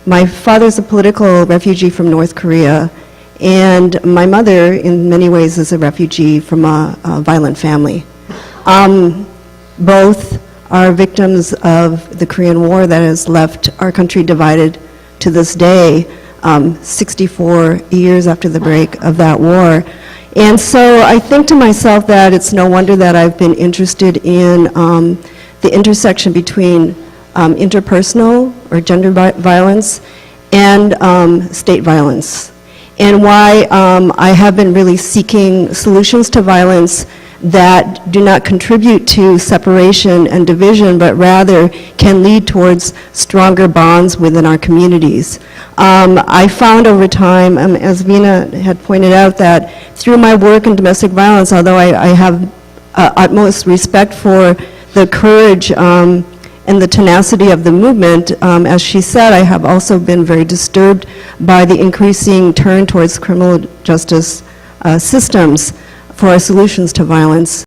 My father's a political refugee from North Korea, and my mother, in many ways, is a refugee from a violent family. Both are victims of the Korean War that has left our country divided to this day, 64 years after the break of that war. And so I think to myself that it's no wonder that I've been interested in the intersection between interpersonal or gender violence and state violence, and why I have been really seeking solutions to violence that do not contribute to separation and division, but rather can lead towards stronger bonds within our communities. I found over time, as Vina had pointed out, that through my work in domestic violence, although I have utmost respect for the courage and the tenacity of the movement, as she said, I have also been very disturbed by the increasing turn towards criminal justice systems for our solutions to violence.